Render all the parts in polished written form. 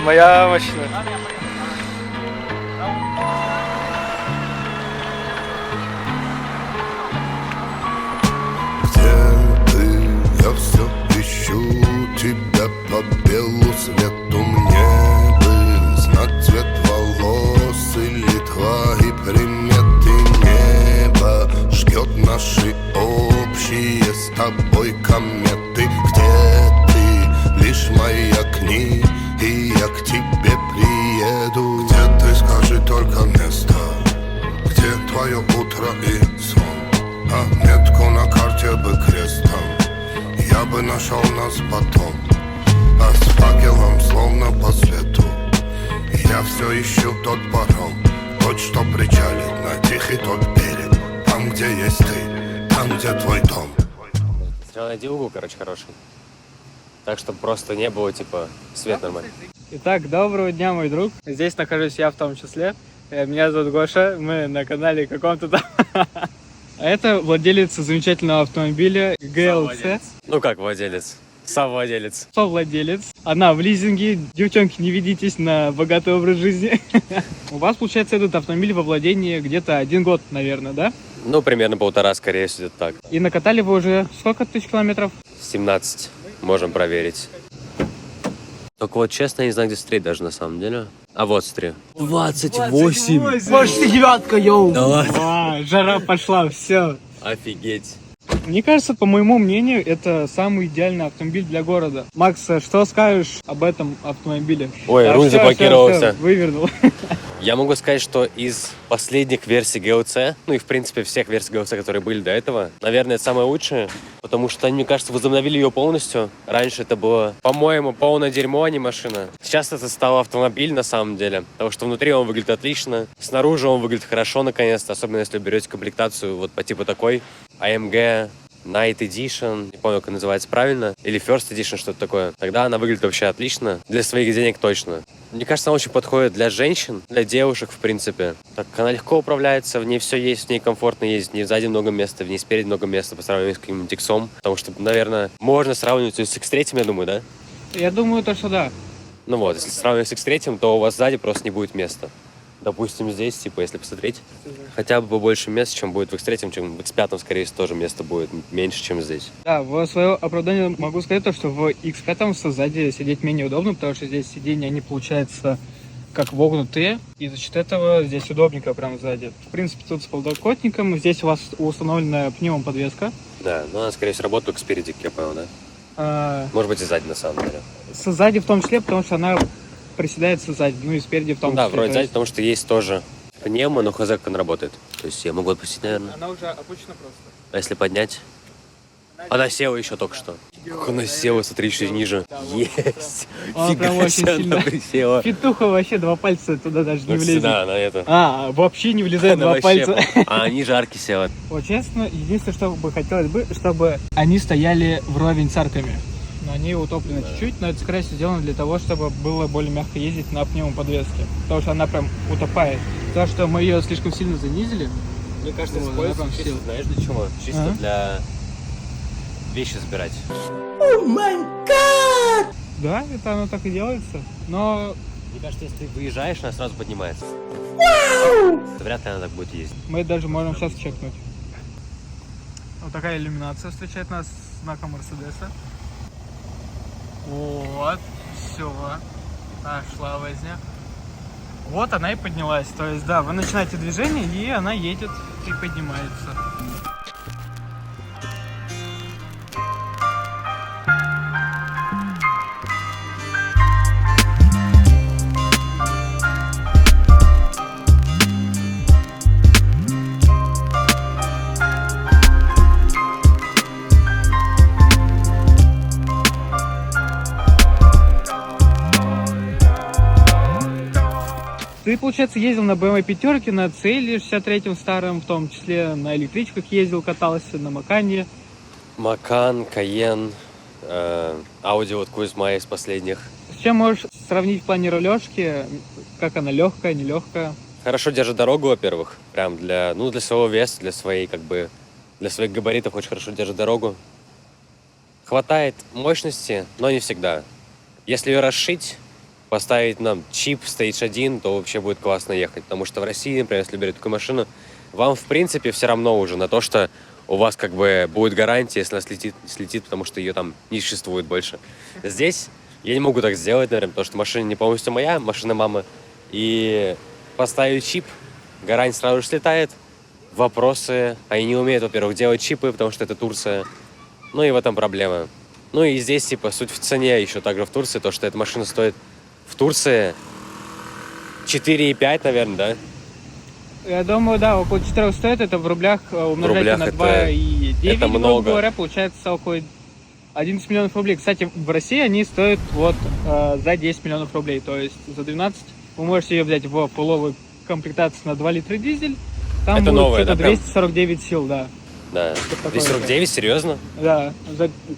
моя машина. Где ты? Я все ищу тебя по белу свету. Мне бы знать цвет волос или твои приметы. Небо ждет наши общие с тобой кометы. Где ты? Лишь мои огни, и я к тебе приеду. Где ты? Скажи только место. Где твое утро и сон? А метку на карте бы крестом я бы нашел нас потом. А с факелом словно по свету я все ищу тот паром, тот, что причалит на тихий тот берег. Там, где есть ты, там, где твой дом. Сначала найди угол, короче, хороший. Так, чтобы просто не было, типа, свет нормальный. Итак, доброго дня, мой друг. Здесь нахожусь я в том числе. Меня зовут Гоша, мы на канале каком-то там. А это владелец замечательного автомобиля GLC. Ну как владелец? Совладелец. Совладелец. Она в лизинге. Девчонки, не ведитесь на богатый образ жизни. У вас, получается, этот автомобиль во владении где-то 1 год, наверное, да? Ну, примерно 1,5, скорее всего, так. И накатали вы уже сколько тысяч километров? 17. Можем проверить. Только вот честно, я не знаю, где смотреть даже на самом деле. А вот смотри. 28! Почти 9, йоу! Да ладно? Жара пошла, все. Офигеть. Мне кажется, по моему мнению, это самый идеальный автомобиль для города. Макс, что скажешь об этом автомобиле? Ой, руль заблокировался. Вывернул. Я могу сказать, что из последних версий GLC, ну и в принципе всех версий GLC, которые были до этого, наверное, это самое лучшее, потому что они, мне кажется, возобновили ее полностью. Раньше это было, по-моему, полное дерьмо, а не машина. Сейчас это стал автомобиль на самом деле, потому что внутри он выглядит отлично, снаружи он выглядит хорошо наконец-то, особенно если вы берете комплектацию вот по типу такой AMG Night Edition, не помню, как называется правильно, или First Edition, что-то такое. Тогда она выглядит вообще отлично, для своих денег точно. Мне кажется, она очень подходит для женщин, для девушек, в принципе. Так как она легко управляется, в ней все есть, в ней комфортно ездить, в ней сзади много места, в ней спереди много места по сравнению с каким-нибудь Иксом. Потому что, наверное, можно сравнивать ее с X3, я думаю, да? Я думаю, то, что да. Ну вот, если сравнивать с X3, то у вас сзади просто не будет места. Допустим, здесь, типа, если посмотреть, хотя бы побольше места, чем будет в X3, чем в X5, скорее всего, тоже места будет меньше, чем здесь. Да, в свое оправдание могу сказать то, что в X5 сзади сидеть менее удобно, потому что здесь сиденья, они получаются как вогнутые, и за счет этого здесь удобненько прям сзади. В принципе, тут с подлокотником, здесь у вас установлена пневмоподвеска. Да, но она, скорее всего, работает только спереди, как я понял, да? Может быть, и сзади, на самом деле. Сзади в том числе, потому что она приседается сзади, ну и спереди в том числе. Да, вроде сзади, потому что есть тоже пневмо, но хз, как она работает. То есть я могу отпустить, наверное. Она уже опущена просто. А если поднять? Она села еще только что. Как она села, смотри, чуть ниже. Есть! Фига себе, она присела. Фитуха вообще 2 пальца туда даже не влезет. Да, она это. Вообще не влезает 2 пальца. А они жарки села. Вот честно, единственное, что бы хотелось бы, чтобы они стояли вровень с арками. Но они утоплены чуть-чуть, но это, скорее всего, сделано для того, чтобы было более мягко ездить на пневмоподвеске. Потому что она прям утопает. То, что мы ее слишком сильно занизили, мне кажется, вот, используется чисто, знаешь, для чего? Чисто для вещи забирать. О май гад! Да, это оно так и делается, но... Мне кажется, если ты выезжаешь, она сразу поднимается. Вряд ли она так будет ездить. Мы это даже можем сейчас чекнуть. Вот такая иллюминация встречает нас с знаком Мерседеса. Вот, все, пошла возня. Вот она и поднялась. То есть, да, вы начинаете движение, и она едет и поднимается. Ты, получается, ездил на BMW пятерке, на Цели 63-м старом, в том числе на электричках ездил, катался, на Макане. Макан, Кайен, Audi вот Q5 из последних. С чем можешь сравнить в плане рулежки? Как она, легкая, нелегкая? Хорошо держит дорогу, во-первых. Прям для своего веса, для своих габаритов очень хорошо держит дорогу. Хватает мощности, но не всегда. Если ее расшить поставить нам чип Stage 1, то вообще будет классно ехать. Потому что в России, например, если берете такую машину, вам, в принципе, все равно уже на то, что у вас как бы будет гарантия, если она слетит, потому что ее там не существует больше. Здесь я не могу так сделать, наверное, потому что машина не полностью моя, машина мамы. И поставить чип, гарантия сразу же слетает. Вопросы. Они не умеют, во-первых, делать чипы, потому что это Турция. Ну и в этом проблема. Ну и здесь, типа, суть в цене еще также в Турции, то, что эта машина стоит в Турции 4,5, наверное, да? Я думаю, да, около 4 стоит, это в рублях умножайте на 2,9, это много. грубо говоря, получается около 11 миллионов рублей. Кстати, в России они стоят вот за 10 миллионов рублей, то есть за 12 вы можете ее взять в половой комплектации на 2 литра дизель, там это будет новое, что-то да, прям? 249 сил, да. Да. Такое 249, серьезно? Да,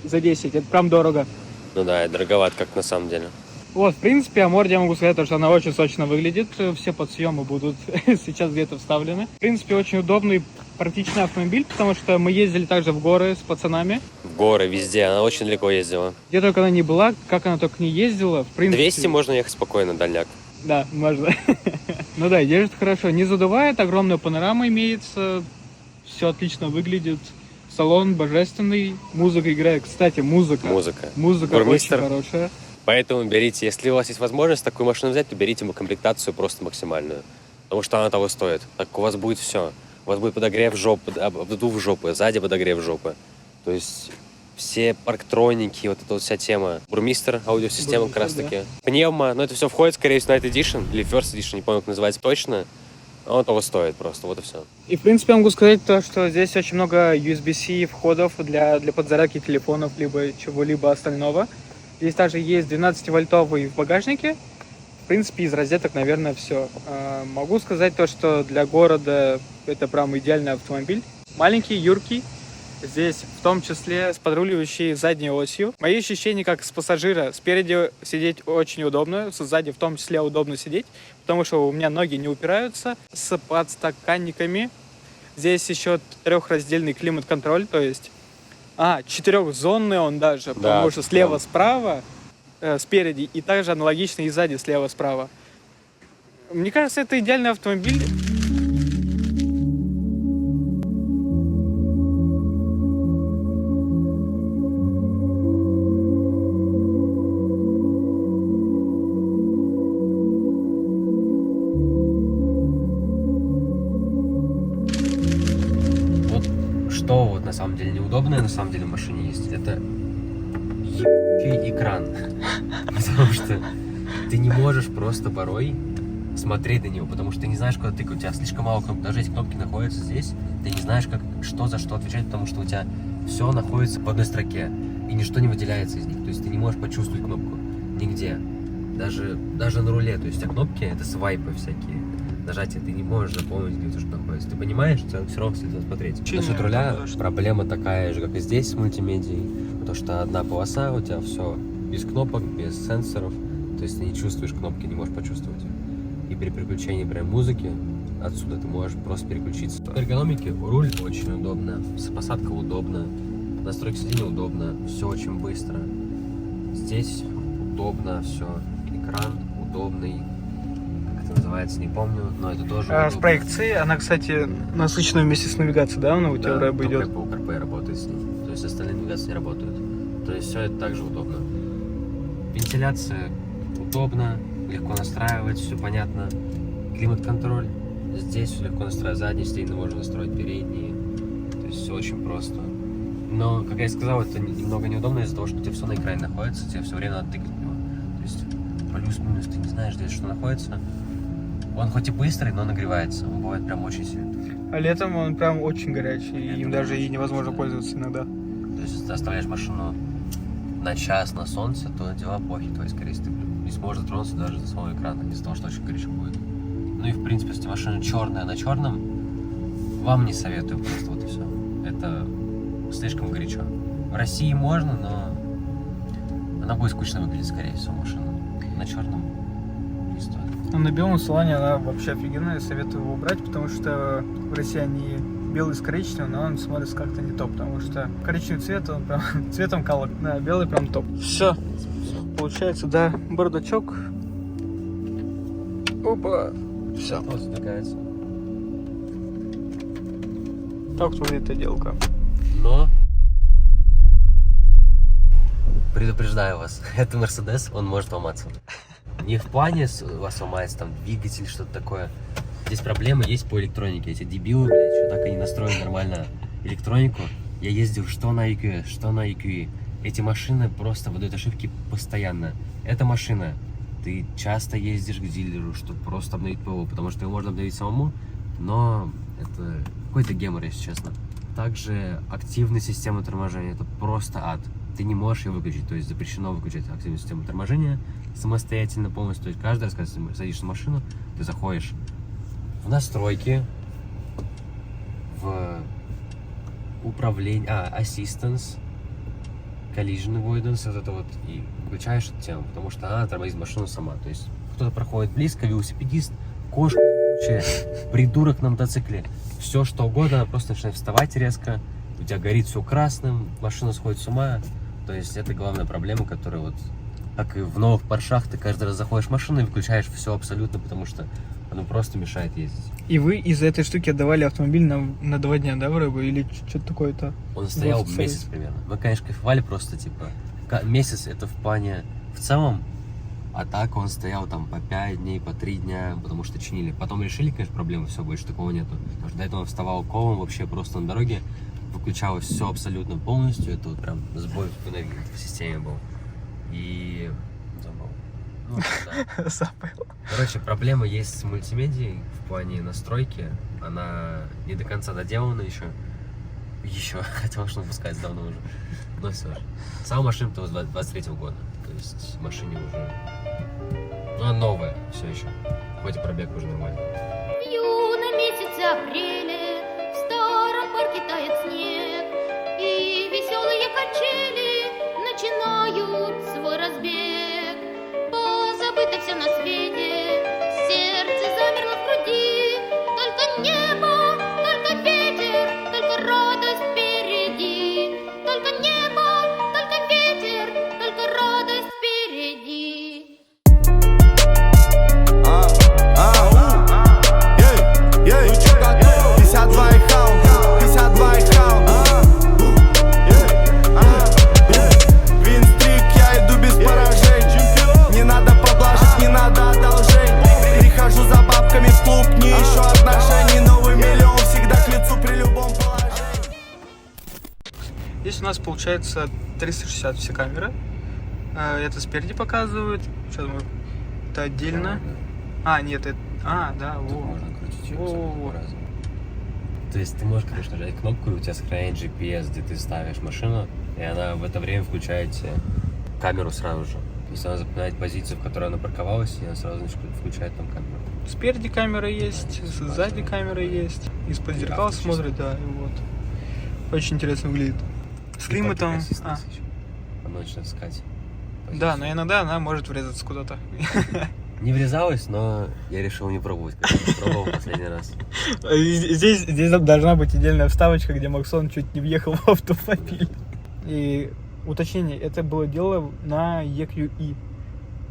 за 10, это прям дорого. Ну да, это дороговато как на самом деле. Вот, в принципе, о морде я могу сказать, что она очень сочно выглядит. Все подсъемы будут сейчас где-то вставлены. В принципе, очень удобный, практичный автомобиль, потому что мы ездили также в горы с пацанами. В горы, везде, она очень далеко ездила. Где только она не была, как она только не ездила, в принципе... 200 можно ехать спокойно, дальняк. Да, можно. Ну да, держит хорошо. Не задувает, огромная панорама имеется. Все отлично выглядит. Салон божественный. Музыка играет. Кстати, музыка. Музыка. Музыка Бурмистр. очень хорошая. Поэтому берите, если у вас есть возможность такую машину взять, то берите комплектацию просто максимальную. Потому что она того стоит. Так у вас будет все. У вас будет подогрев жопы, обдув жопы, сзади подогрев жопы. То есть все парктроники, вот эта вот вся тема. Бурмистр, аудиосистема как раз таки. Пневмо, но это все входит, скорее всего, Night Edition или First Edition, не помню, как называется точно. Он того стоит просто, вот и все. И, в принципе, я могу сказать то, что здесь очень много USB-C входов для подзарядки телефонов, либо чего-либо остального. Здесь также есть 12-вольтовый в багажнике. В принципе, из розеток, наверное, все. Могу сказать то, что для города это прям идеальный автомобиль. Маленький, юркий. Здесь в том числе с подруливающей задней осью. Мои ощущения как с пассажира. Спереди сидеть очень удобно, сзади в том числе удобно сидеть, потому что у меня ноги не упираются. С подстаканниками. Здесь еще трехраздельный климат-контроль, то есть... четырехзонный он даже, Да, потому что слева-справа, спереди, и также аналогично и сзади слева-справа. Мне кажется, это идеальный автомобиль. Что вот на самом деле неудобное на самом деле в машине есть, это ебучий экран. Потому что ты не можешь просто порой смотреть на него, потому что ты не знаешь, куда тыкать. У тебя слишком мало кнопок. Даже эти кнопки находятся здесь, ты не знаешь, что за что отвечать, потому что у тебя все находится в одной строке, и ничто не выделяется из них. То есть ты не можешь почувствовать кнопку нигде. Даже на руле. То есть у тебя кнопки — это свайпы всякие. Нажатие, ты не можешь запомнить, где что находится. Ты понимаешь, что все равно следует смотреть. Насчет руля проблема такая же, как и здесь с мультимедией. Потому что одна полоса, у тебя все без кнопок, без сенсоров. То есть ты не чувствуешь кнопки, не можешь почувствовать. И при переключении прям музыки отсюда ты можешь просто переключиться. В эргономике руль очень удобно, посадка удобна, настройка сиденья удобно, все очень быстро. Здесь удобно все, экран удобный. Называется, не помню, но это тоже С проекцией, она, кстати, насыщена вместе с навигацией, да? Она у тебя рэп идет? Apple CarPlay работает с ней. То есть остальные навигации не работают. То есть все это также удобно. Вентиляция удобно, легко настраивать, все понятно. Климат-контроль. Здесь все легко настраивать, задние сиденья можно настроить, передние. То есть все очень просто. Но, как я и сказал, это немного неудобно из-за того, что у тебя все на экране находится, тебе все время надо тыкать в него. То есть плюс-минус ты не знаешь, здесь что находится. Он хоть и быстрый, но нагревается. Он бывает прям очень сильно. А летом он прям очень горячий, и им даже и невозможно пользоваться иногда. То есть, если ты оставляешь машину на час на солнце, то дела плохи. То есть, скорее всего, ты не сможешь затронуться даже до самого экрана, из-за того, что очень горячо будет. Ну и, в принципе, если машина черная на черном, вам не советую просто, вот и все. Это слишком горячо. В России можно, но она будет скучно выглядеть, скорее всего, машина. На черном не стоит. А на белом салоне она вообще офигенная, советую его убрать, потому что в России они белый с коричневым, но он смотрится как-то не топ, потому что коричневый цвет, он прям цветом колок, да, белый прям топ. Все, получается, да, бардачок, Опа. Все. Вот затыкается. Так вот эта делка. Но предупреждаю вас, это Мерседес, он может ломаться. Не в плане у вас ломается там двигатель, что-то такое. Здесь проблемы есть по электронике. Эти дебилы, блядь, что так и не настроили нормально электронику. Я ездил что на EQE, что на EQE. Эти машины просто выдают ошибки постоянно. Эта машина, ты часто ездишь к дилеру, чтобы просто обновить ПО, потому что его можно обновить самому, но это какой-то гемор, если честно. Также активная система торможения, это просто ад. Ты не можешь ее выключить, то есть запрещено выключать активную систему торможения самостоятельно полностью. То есть каждый раз, когда ты садишься в машину, ты заходишь в настройки, в управление, assistance, collision avoidance, вот это вот, и выключаешь эту тему, потому что она тормозит машину сама. То есть кто-то проходит близко, велосипедист, кошка ебучая, придурок на мотоцикле, все что угодно, она просто начинает вставать резко, у тебя горит все красным, машина сходит с ума. То есть это главная проблема, которая вот, как и в новых Поршах, ты каждый раз заходишь в машину и выключаешь все абсолютно, потому что оно просто мешает ездить. И вы из-за этой штуки отдавали автомобиль на 2 дня, да, вроде бы? Или что-то такое-то? Он стоял Вот, месяц примерно. Мы, конечно, кайфовали просто, типа, месяц это в плане в целом, а так он стоял там по 5 дней, по 3 дня, потому что чинили. Потом решили, конечно, проблемы, все, больше такого нету. Потому что до этого вставал колом вообще просто на дороге, выключалось все абсолютно полностью, это вот прям сбой в системе был. И забыл. Ну, да. Забыл. Короче, проблема есть с мультимедией в плане настройки. Она не до конца доделана еще. Хотя машину выпускать давно уже. Но все же. Сама машина-то с 23-го года. То есть машине уже... Ну, она новая все еще. Хоть и пробег уже нормальный. В юном месяце апреля в старом парке тает снег, и веселые качели начинают свой разбег. Позабыто все на свете, сердце замерло в груди, только небо, только ветер, только радость впереди. Только небо, только ветер, только радость впереди. Ну чё, готов? 52 и хаун, 52 и хаун. Винстрик, я иду без поражений. Не надо поблажек, не надо одолжений. Прихожу за бабками в клуб, не ищу отношений. Новый миллион всегда к лицу при любом положении. Здесь у нас получается 360 все камеры. Это спереди показывают. Сейчас мы... Это отдельно. А, нет, это... А, да, Тут во. можно крутить ее О. по-разному. То есть ты можешь, конечно, нажать кнопку, и у тебя сохраняет GPS, где ты ставишь машину, и она в это время включает тебе камеру сразу же. То есть она запоминает позицию, в которой она парковалась, и она сразу включает там камеру. Спереди камера есть, сзади камера есть. Из-под зеркал смотрит, да, и вот. Очень интересно выглядит. С климатом... А, Она начинает искать. да, но иногда она может врезаться куда-то. Не врезалась, но я решил не пробовать, когда пробовал в последний раз. Здесь должна быть отдельная вставочка, где Максон чуть не въехал в автомобиль. И уточнение, это было дело на EQE,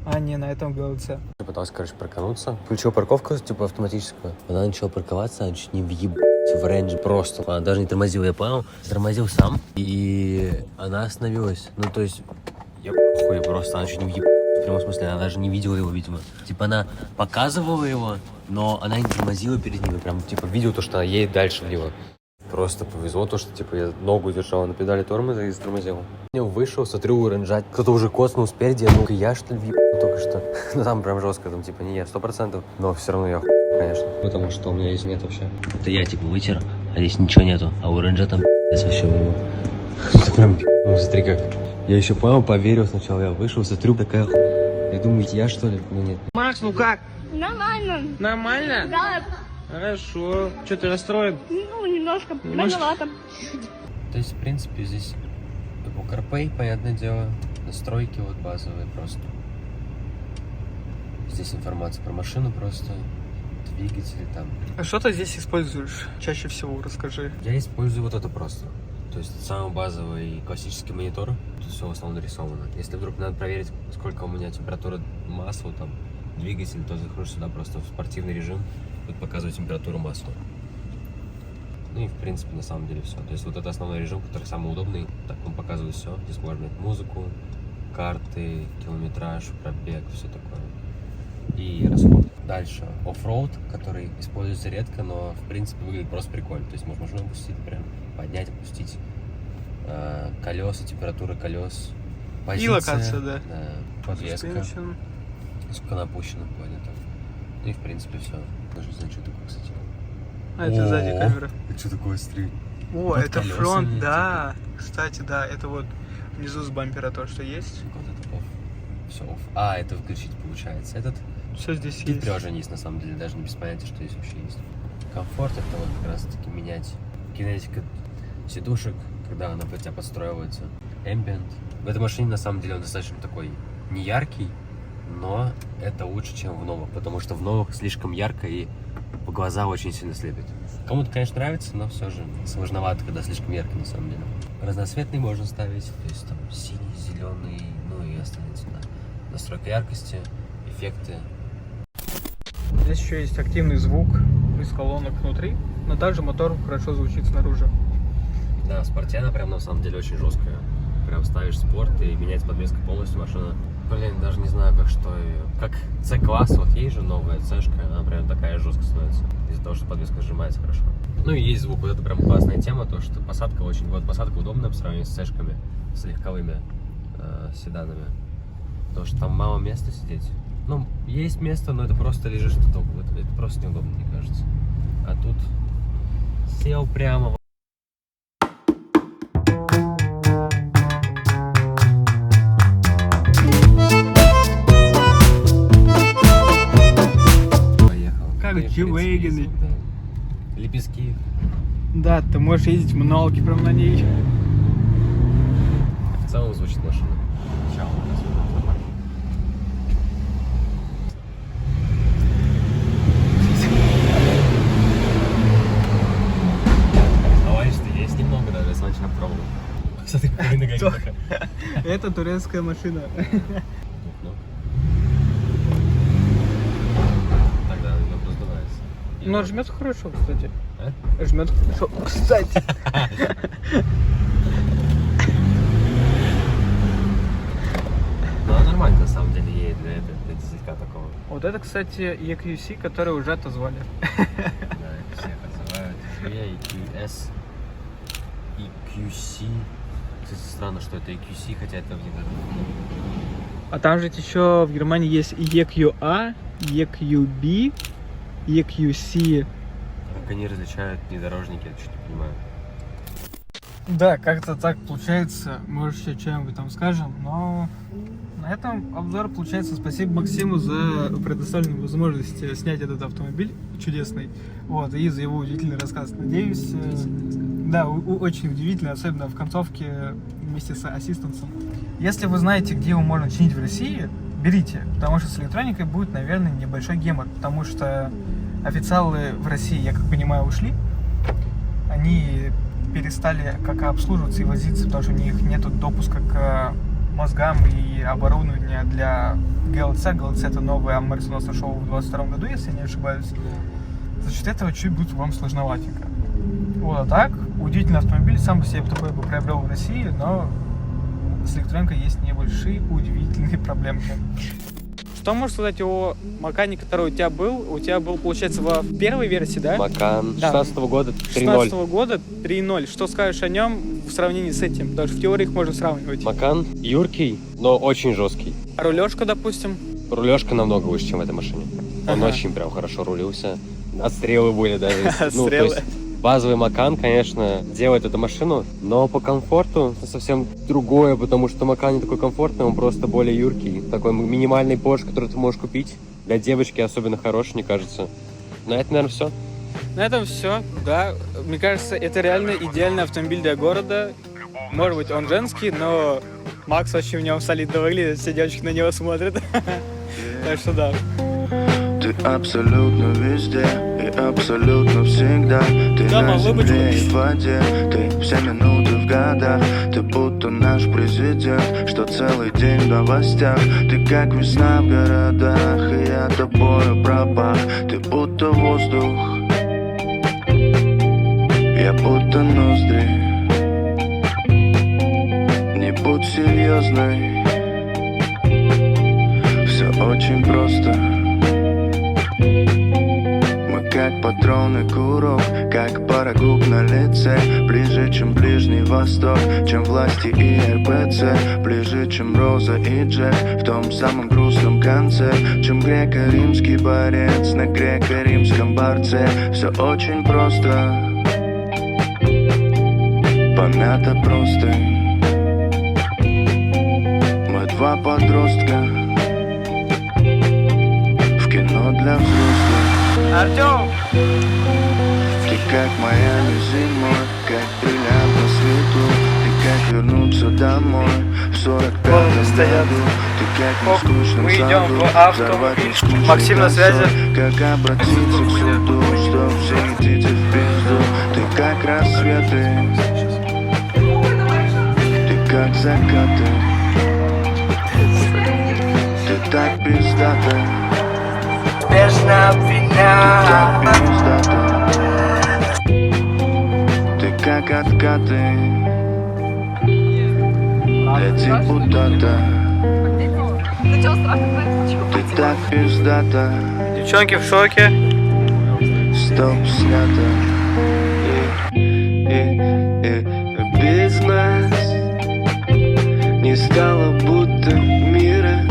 а не на этом GLC. Я пытался, короче, паркануться. Включил парковку, типа, автоматическую. Она начала парковаться, она чуть не въебать в рейндж просто. Она даже не тормозила, я понял. Тормозил сам, и она остановилась. Ну, то есть, я хуй просто, она чуть не въебать. В прямом смысле, она даже не видела его, видимо. Типа, она показывала его, но она не тормозила перед ним. Прям, типа, видел то, что она едет дальше влево. Просто повезло то, что, типа, я ногу держал на педали тормоза и затормозил. Я вышел, смотрю, у ренджа кто-то уже коснул спереди, я думаю, я что ли въебал только что. Ну, там прям жестко, там, типа, не я, 100%. Но все равно я конечно. Потому что у меня здесь нет вообще. Это я, типа, вытер, а здесь ничего нету. А у ренджа там вообще было. Это прям, ну, смотри как. Я еще понял, поверил сначала, я вышел, смотрю, такая хуйня. Я думаю, я что ли? Ну нет. Макс, ну как? Нормально. Нормально? Да, Хорошо. Что, ты расстроен? ну немножко, Немножко. больновато. То есть, в принципе, здесь Apple CarPlay, понятное дело, настройки вот базовые просто. Здесь информация про машину просто, двигатели там. А что ты здесь используешь чаще всего? Расскажи. Я использую вот это просто. То есть самый базовый классический монитор. Тут все в основном нарисовано. Если вдруг надо проверить, сколько у меня температура масла там, двигатель, то заходишь сюда просто в спортивный режим, будет показывать температуру масла. Ну и в принципе на самом деле все. То есть вот это основной режим, который самый удобный. Так он показывает все. Здесь можно иметь музыку, карты, километраж, пробег, все такое. И расход. Дальше оффроуд, который используется редко, но в принципе выглядит просто прикольно. То есть можно машину опустить, прям поднять, опустить. Колеса, температура колес, позиция. И локация, да. Подвеска. Сколько она опущена, поднята. И в принципе все. Даже не знаю, что такое, кстати. А это сзади камера. Это что такое, смотри? О, Под это колесами, фронт, типа. да. Кстати, да, это вот внизу с бампера то, что есть. Вот это off. Все off. А, это выключить получается. Этот Все здесь тут есть. приложение есть на самом деле, даже не без понятия, что здесь вообще есть. Комфорт это вот как раз таки менять кинетика сидушек, когда она под тебя подстраивается. Ambient. В этой машине на самом деле он достаточно такой не яркий, но это лучше, чем в новых, потому что в новых слишком ярко и в глаза очень сильно слепит. Кому-то, конечно, нравится, но все же сложновато, когда слишком ярко на самом деле. Разноцветный можно ставить, то есть там синий, зеленый, ну и остальные цвета. Настройка яркости, эффекты. Здесь еще есть активный звук из колонок внутри, но также мотор хорошо звучит снаружи. Да, в спорте она прям на самом деле очень жесткая. Прям ставишь спорт и меняется подвеска полностью, машина. Блин, даже не знаю, как что ее. Как C-класс, вот есть же новая C-шка, она прям такая жесткая становится. Из-за того, что подвеска сжимается хорошо. Ну и есть звук, вот это прям классная тема, то что посадка очень, вот посадка удобная по сравнению с C-шками, с легковыми седанами. Потому что там мало места сидеть. Ну, есть место, но это просто лежишь тут, это просто неудобно, мне кажется. А тут сел прямо. Как Ну и, в G-Wagon. принципе, звук, да. Лепестки. Да, ты можешь ездить в монолке прям на ней. В целом звучит машина. Начало. Давай, есть немного даже, если начать пробовать. Смотри, какая нога такая. Это турецкая машина. Тогда она раздувается. Но жмет хорошо, кстати. А? Жмет хорошо, кстати. Ну, она нормально на самом деле едет для дизелька такого. Вот это, кстати, EQC, который уже отозвали. Да, их всех отзывают. EQS, EQC. Кстати, странно, что это EQC, хотя это в Европе. А там же еще в Германии есть EQA, EQB, EQC. Как они различают внедорожники, я чуть не понимаю. Да, как-то так получается. Может, еще что-нибудь там скажем, но на этом обзор получается. Спасибо Максиму за предоставленную возможность снять этот автомобиль чудесный. Вот, и за его удивительный рассказ. Надеюсь, да, очень удивительно, особенно в концовке вместе с ассистенсом. Если вы знаете, где его можно чинить в России, берите, потому что с электроникой будет, наверное, небольшой гемор, потому что официалы в России, я как понимаю, ушли. Они перестали как обслуживаться и возиться, потому что у них нет допуска к мозгам и оборудования для GLC. GLC это новое смертоносное шоу в 2022 году, если я не ошибаюсь. За счет этого чуть будет вам сложноватенько. Вот, а так, удивительный автомобиль, сам по себе такой бы приобрел в России, но с электроникой есть небольшие удивительные проблемки. Что можешь сказать о Макане, который у тебя был? У тебя был, получается, в первой версии, да? Макан Да. 16-го года 3.0. 16 года 3.0. Что скажешь о нем в сравнении с этим? Потому что в теории их можно сравнивать. Макан юркий, но очень жесткий. А рулежка, допустим? Рулежка намного выше, чем в этой машине. Он Ага. очень прям хорошо рулился. Отстрелы были даже. Ну, то Отстрелы. есть базовый Макан, конечно, делает эту машину, но по комфорту совсем другое, потому что Макан не такой комфортный, он просто более юркий. Такой минимальный Porsche, который ты можешь купить. Для девочки особенно хороший, мне кажется. На это, наверное, все. На этом все, да. Мне кажется, это реально идеальный автомобиль для города. Может быть, он женский, но Макс очень в нем солидно выглядит, все девочки на него смотрят. Так что да. Ты абсолютно везде и абсолютно всегда. Ты Да, на улыбочку. земле и в воде, ты все минуты в годах. Ты будто наш президент, что целый день в новостях. Ты как весна в городах, и я тобою пропах. Ты будто воздух, я будто ноздри. Не будь серьезной, все очень просто. Мы как патроны курок, как пара губ на лице. Ближе, чем Ближний Восток, чем власти и РПЦ. Ближе, чем Роза и Джек в том самом грустном конце. Чем греко-римский борец на греко-римском борце. Все очень просто, помято просто. Мы два подростка в кино для взрослых. Артем! Ты как Майами зимой, как бриллиант на свету. Ты как вернуться домой в 45-м году. Ты как в нескучном Мы идем саду в авто. взорвать нескучный Максим на связи. концерт. Как обратиться к суду, чтоб все идите в пизду. Ты как рассветы, ты как закаты. Ты так пиздата, Бежно так обвиняю. пиздата. Ты как откаты для депутата. Ты так пиздата, Девчонки в шоке. стоп, снято. Без нас не стало будто мира.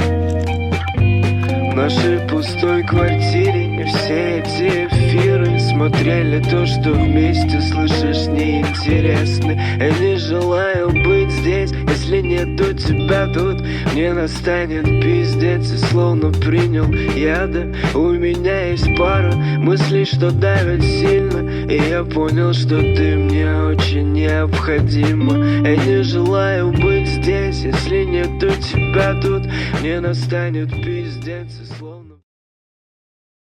В нашей пустой квартире все эти эфиры смотрели то, что вместе слышишь, неинтересно. Я не желаю быть здесь, если нету тебя тут. Мне настанет пиздец, и словно принял яда. У меня есть пара мыслей, что давят сильно, и я понял, что ты мне очень необходима. Я не желаю быть здесь, если нету тебя тут. Мне настанет пиздец, и словно...